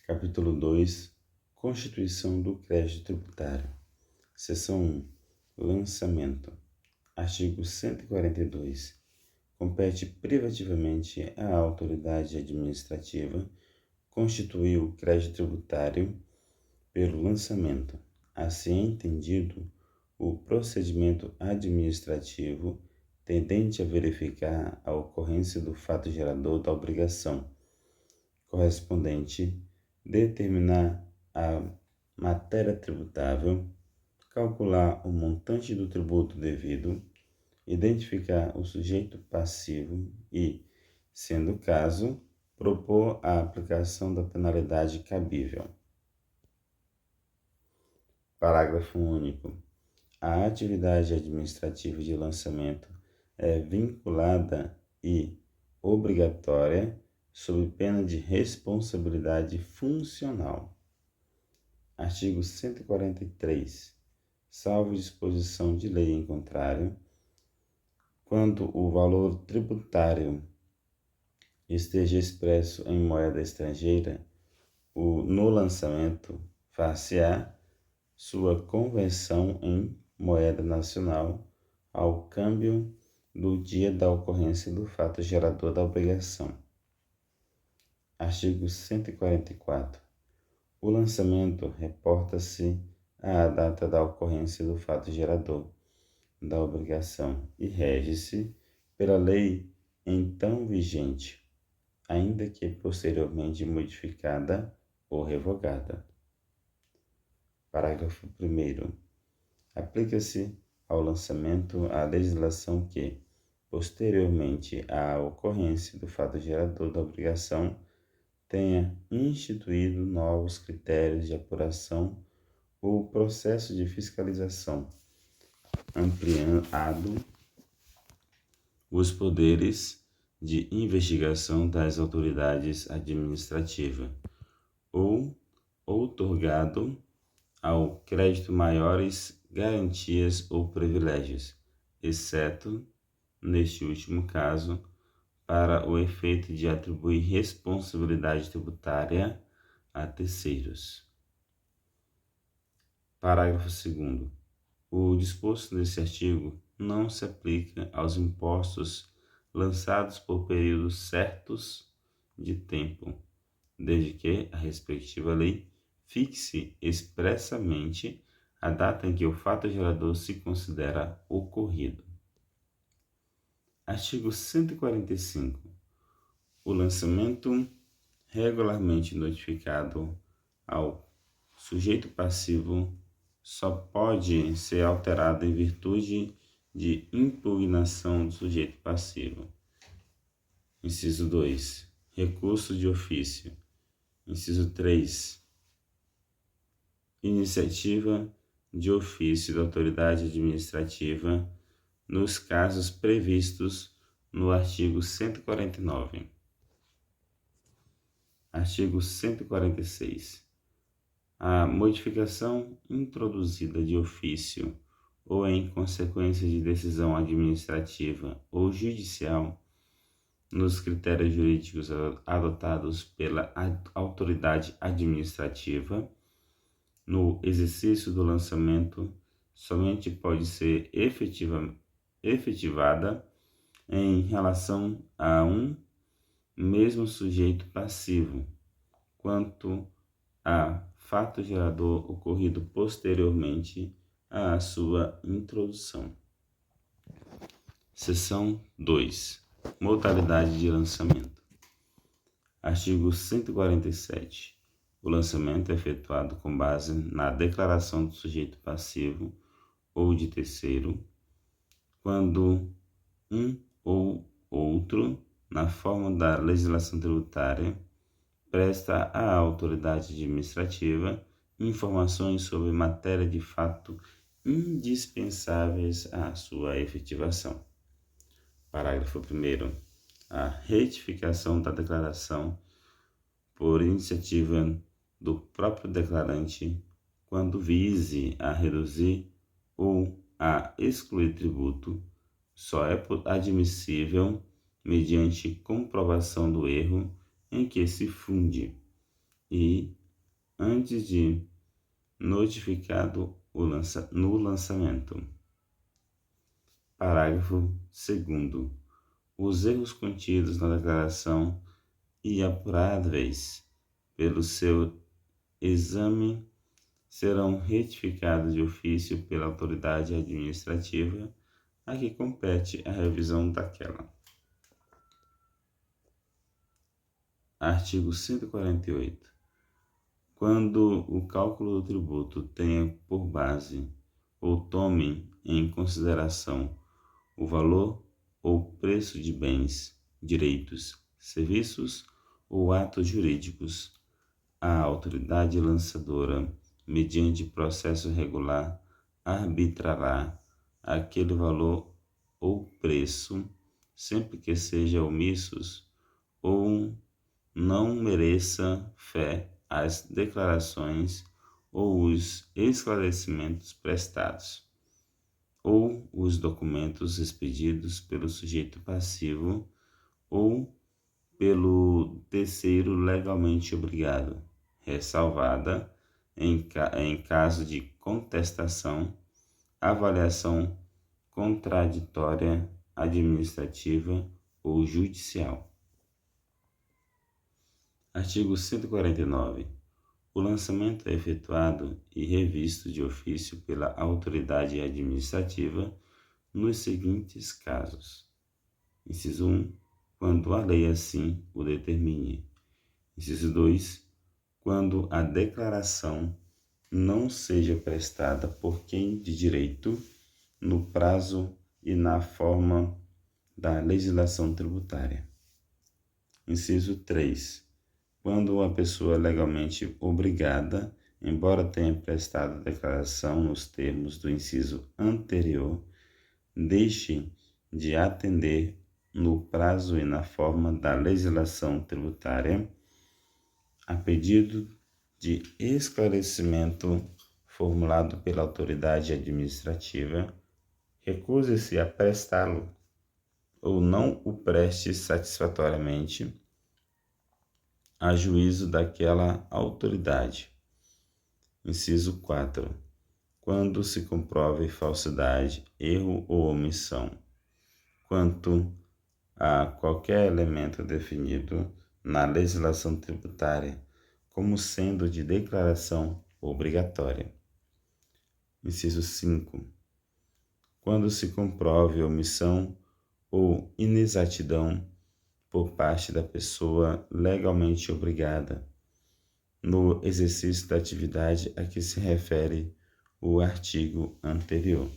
Capítulo 2. Constituição do crédito tributário. Seção 1. Lançamento. Artigo 142. Compete privativamente à autoridade administrativa constituir o crédito tributário pelo lançamento, assim entendido o procedimento administrativo tendente a verificar a ocorrência do fato gerador da obrigação correspondente, determinar a matéria tributável, calcular o montante do tributo devido, identificar o sujeito passivo e, sendo o caso, propor a aplicação da penalidade cabível. Parágrafo único. A atividade administrativa de lançamento é vinculada e obrigatória sob pena de responsabilidade funcional. Artigo 143. Salvo disposição de lei em contrário, quando o valor tributário esteja expresso em moeda estrangeira, no lançamento far-se-á sua conversão em moeda nacional ao câmbio do dia da ocorrência do fato gerador da obrigação. Artigo 144. O lançamento reporta-se à data da ocorrência do fato gerador da obrigação e rege-se pela lei então vigente, ainda que posteriormente modificada ou revogada. Parágrafo 1º. Aplica-se ao lançamento a legislação que, posteriormente à ocorrência do fato gerador da obrigação, tenha instituído novos critérios de apuração ou processo de fiscalização, ampliado os poderes de investigação das autoridades administrativas, ou outorgado ao crédito maiores garantias ou privilégios, exceto, neste último caso, para o efeito de atribuir responsabilidade tributária a terceiros. Parágrafo 2º. O disposto nesse artigo não se aplica aos impostos lançados por períodos certos de tempo, desde que a respectiva lei fixe expressamente a data em que o fato gerador se considera ocorrido. Artigo 145. O lançamento regularmente notificado ao sujeito passivo só pode ser alterado em virtude de impugnação do sujeito passivo. Inciso 2. Recurso de ofício. Inciso 3. Iniciativa de ofício da autoridade administrativa nos casos previstos no artigo 149. Artigo 146. A modificação introduzida de ofício ou em consequência de decisão administrativa ou judicial nos critérios jurídicos adotados pela autoridade administrativa no exercício do lançamento somente pode ser efetivada em relação a um mesmo sujeito passivo, quanto a fato gerador ocorrido posteriormente à sua introdução. Seção 2. Modalidade de lançamento. Artigo 147. O lançamento é efetuado com base na declaração do sujeito passivo ou de terceiro, quando um ou outro, na forma da legislação tributária, presta à autoridade administrativa informações sobre matéria de fato indispensáveis à sua efetivação. Parágrafo 1º. A retificação da declaração por iniciativa do próprio declarante, quando vise a reduzir ou a excluir tributo, só é admissível mediante comprovação do erro em que se funde e antes de notificado no lançamento. Parágrafo 2º. Os erros contidos na declaração e apuráveis pelo seu exame serão retificados de ofício pela autoridade administrativa a que compete a revisão daquela. Artigo 148. Quando o cálculo do tributo tenha por base ou tome em consideração o valor ou preço de bens, direitos, serviços ou atos jurídicos, a autoridade lançadora, mediante processo regular, arbitrará aquele valor ou preço, sempre que seja omissos ou não mereça fé as declarações ou os esclarecimentos prestados, ou os documentos expedidos pelo sujeito passivo ou pelo terceiro legalmente obrigado, ressalvada, em caso de contestação, avaliação contraditória administrativa ou judicial. Artigo 149. O lançamento é efetuado e revisto de ofício pela autoridade administrativa nos seguintes casos. Inciso 1. Quando a lei assim o determine. Inciso 2. Quando a declaração não seja prestada por quem de direito, no prazo e na forma da legislação tributária. Inciso 3. Quando a pessoa legalmente obrigada, embora tenha prestado a declaração nos termos do inciso anterior, deixe de atender no prazo e na forma da legislação tributária a pedido de esclarecimento formulado pela autoridade administrativa, recuse-se a prestá-lo ou não o preste satisfatoriamente a juízo daquela autoridade. Inciso 4. Quando se comprove falsidade, erro ou omissão, quanto a qualquer elemento definido na legislação tributária como sendo de declaração obrigatória. Inciso 5. Quando se comprove omissão ou inexatidão por parte da pessoa legalmente obrigada, no exercício da atividade a que se refere o artigo anterior.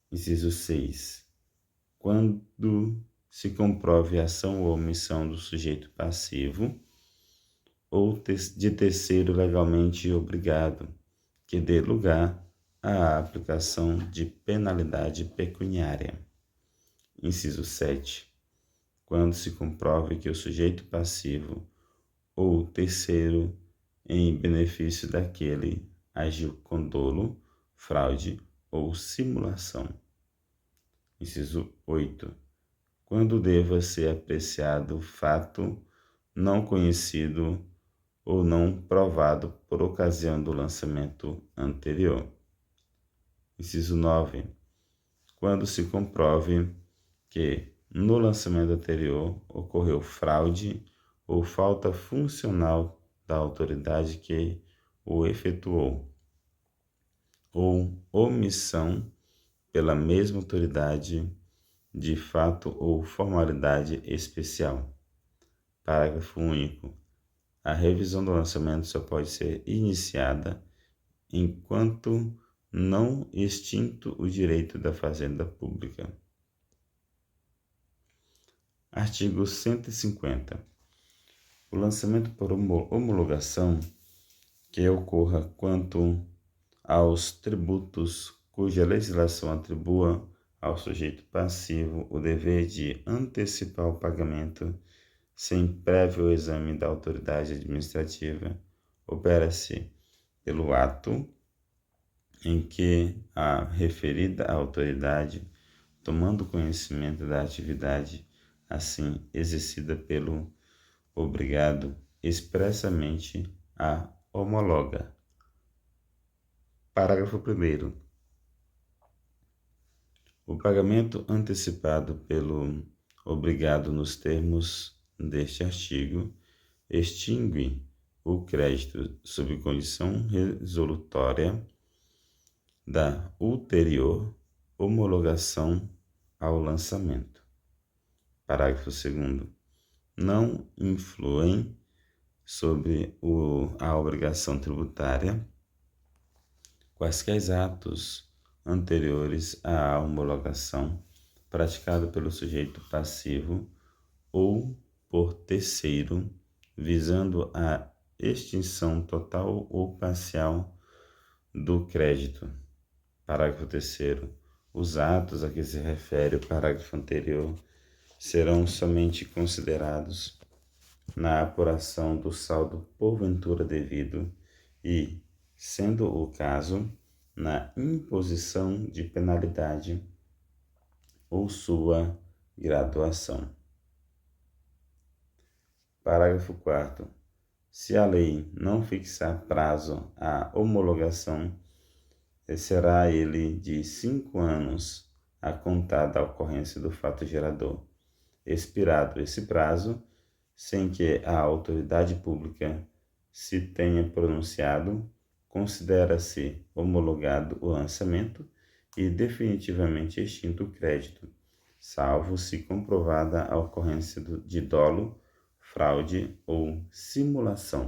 Inciso 6. Quando se comprove ação ou omissão do sujeito passivo ou de terceiro legalmente obrigado, que dê lugar à aplicação de penalidade pecuniária. Inciso 7. Quando se comprove que o sujeito passivo ou terceiro em benefício daquele agiu com dolo, fraude ou simulação. Inciso 8. Quando deva ser apreciado fato não conhecido ou não provado por ocasião do lançamento anterior. Inciso 9. Quando se comprove que no lançamento anterior ocorreu fraude ou falta funcional da autoridade que o efetuou, ou omissão pela mesma autoridade de fato ou formalidade especial. Parágrafo único. A revisão do lançamento só pode ser iniciada enquanto não extinto o direito da fazenda pública. Artigo 150. O lançamento por homologação que ocorra quanto aos tributos cuja legislação atribua ao sujeito passivo o dever de antecipar o pagamento sem prévio exame da autoridade administrativa, opera-se pelo ato em que a referida autoridade, tomando conhecimento da atividade assim exercida pelo obrigado, expressamente a homologa. Parágrafo 1º. O pagamento antecipado pelo obrigado nos termos deste artigo extingue o crédito sob condição resolutória da ulterior homologação ao lançamento. Parágrafo 2º. Não influem sobre a obrigação tributária quaisquer atos anteriores à homologação praticado pelo sujeito passivo ou por terceiro, visando a extinção total ou parcial do crédito. Parágrafo 3º. Os atos a que se refere o parágrafo anterior serão somente considerados na apuração do saldo porventura devido e, sendo o caso, na imposição de penalidade ou sua graduação. Parágrafo 4º. Se a lei não fixar prazo à homologação, será ele de 5 anos a contar da ocorrência do fato gerador. Expirado esse prazo, sem que a autoridade pública se tenha pronunciado, considera-se homologado o lançamento e definitivamente extinto o crédito, salvo se comprovada a ocorrência de dolo, fraude ou simulação.